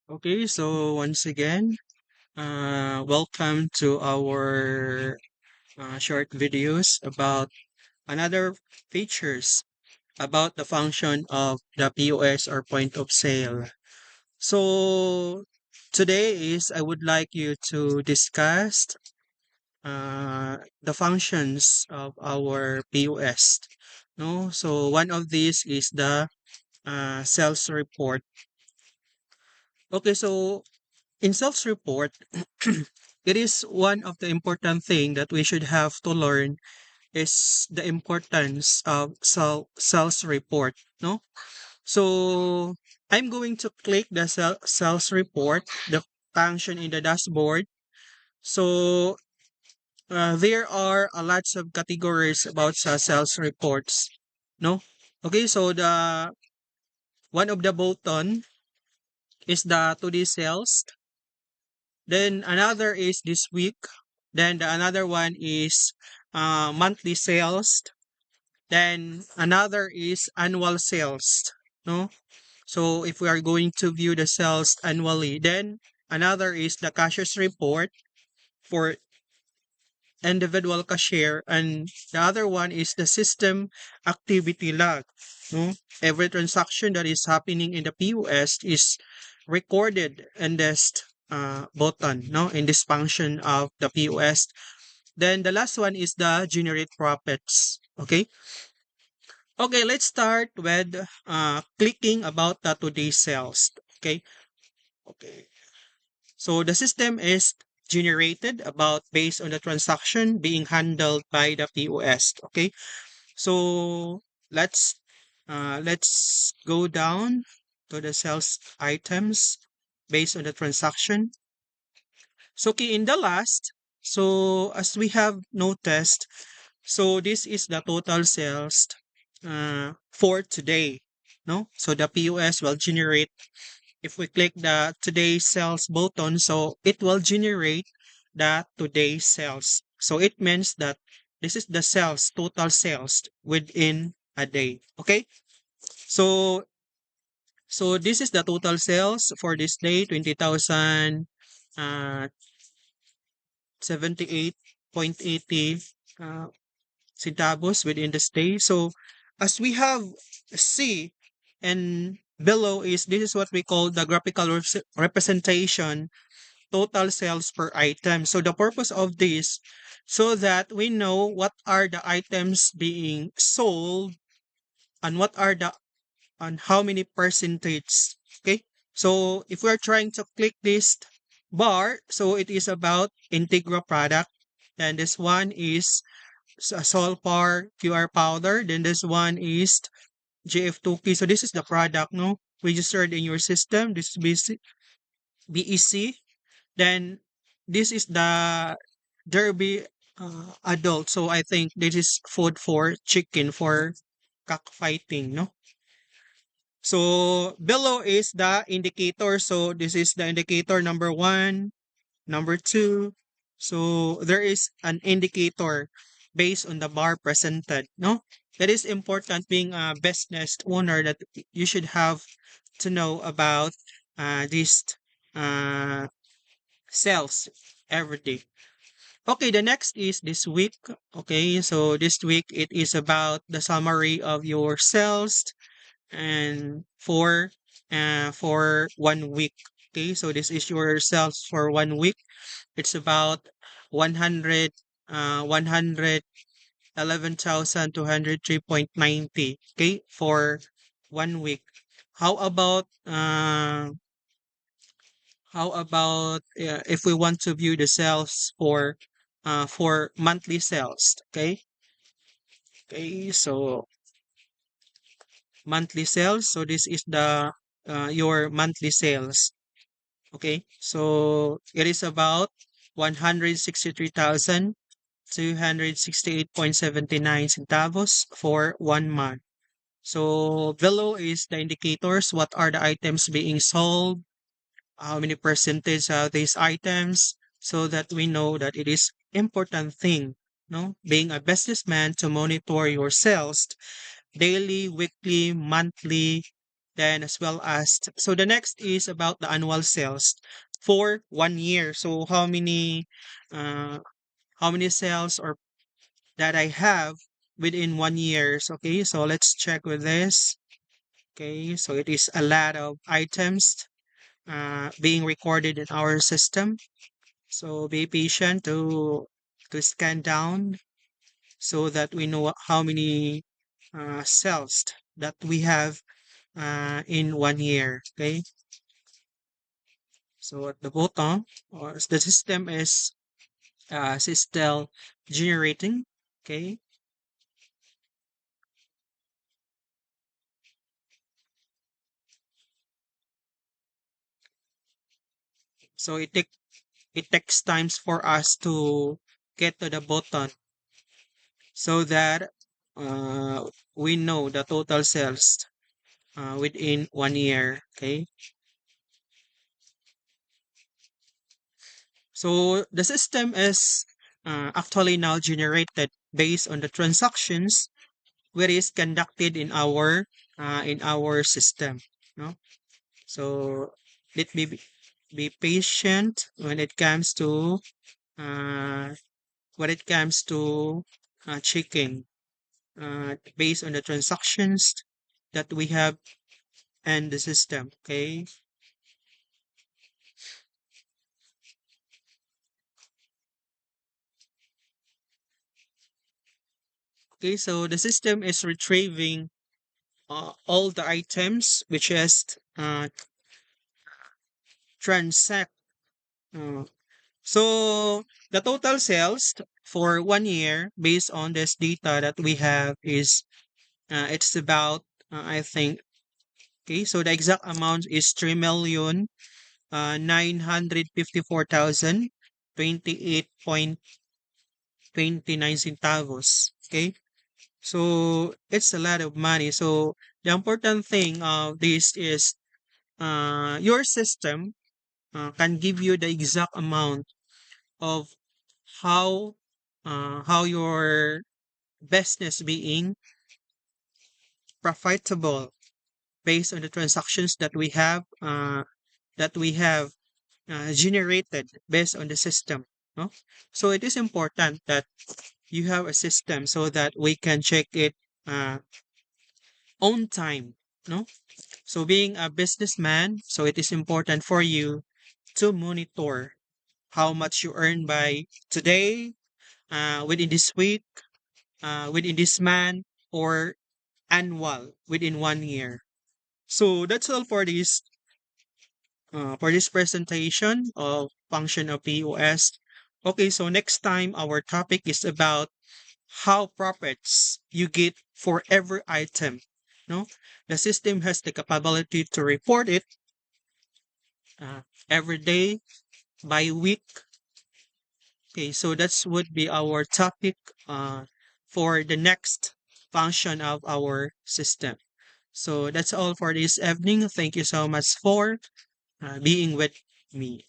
Okay, so once again, welcome to our short videos about another features about the function of the POS or point of sale. So today is I would like you to discuss the functions of our POS. No, so one of these is the sales report. Okay, so in sales report, it is one of the important thing that we should have to learn is the importance of sales report. No, so I'm going to click the sales report, the function in the dashboard. So there are a lots of categories about sales reports. No, okay. So the one of the button is the 2D sales. Then another is this week. Then the another one is monthly sales. Then another is annual sales. No? So if we are going to view the sales annually, then another is the cashier's report for individual cashier, and the other one is the system activity log. No? Every transaction that is happening in the POS is recorded in this button, no, in this function of the POS. Then the last one is the generate profits. Okay. Okay, let's start with clicking about the today's sales. Okay. Okay. So the system is generated about based on the transaction being handled by the POS. Okay. So let's go down to the sales items based on the transaction. So okay, in the last, so as we have noticed, so this is the total sales for today. No, so the POS will generate if we click the today sales button, so it will generate the today sales. So it means that this is the sales, total sales within a day. Okay. So this is the total sales for this day, 20,000 uh 78.80 uh, centavos within the day. So as we have see and below is this is what we call the graphical representation total sales per item. So the purpose of this so that we know what are the items being sold and what are the and how many percentage. Okay. So if we're trying to click this bar, so it is about Integra product. And this one is Solpar QR powder. Then this one is GF2K. So this is the product, no? Registered in your system. This is BEC. Then this is the Derby adult. So I think this is food for chicken for cockfighting, no? So below is the indicator. So this is the indicator number one, number two. So there is an indicator based on the bar presented. No, that is important. Being a business owner, that you should have to know about this uh, sales every day. Okay, the next is this week. Okay, so this week it is about the summary of your sales and for 1 week. Okay, so this is your sales for 1 week. It's about 100 111,203.90, okay, for 1 week. How about if we want to view the sales for monthly sales, okay? Okay, so monthly sales. So this is the your monthly sales. Okay, so it is about 163,268.79 centavos for 1 month. So below is the indicators. What are the items being sold? How many percentage are these items? So that we know that it is important thing, no? Being a businessman to monitor your sales daily, weekly, monthly, then as well as so the next is about the annual sales for 1 year. So uh how many sales or that I have within 1 year. Okay, so let's check with this. Okay, so it is a lot of items being recorded in our system. So be patient to scan down so that we know how many cells that we have in 1 year. Okay, so at the bottom, or the system is still generating. Okay, so it takes times for us to get to the bottom so that we know the total sales within 1 year. Okay, so the system is actually now generated based on the transactions which is conducted in our system. No, so let me be patient uh, when it comes to checking based on the transactions that we have and the system. Okay. Okay. So the system is retrieving all the items which is transact. Uh, so the total sales for 1 year based on this data that we have is it's about I think okay. So the exact amount is 3,000,000 954,028 29 centavos. Okay. So it's a lot of money. So the important thing of this is your system can give you the exact amount of how your business being profitable based on the transactions that we have generated based on the system. No? So it is important that you have a system so that we can check it uh, on time. No? So being a businessman, so it is important for you to monitor how much you earn by today, within this week, within this month, or annual within 1 year. So that's all for this presentation of function of POS. Okay, so next time our topic is about how profits you get for every item. No, the system has the capability to report it uh, every day by week. Okay, so that's would be our topic for the next function of our system. So that's all for this evening. Thank you so much for being with me.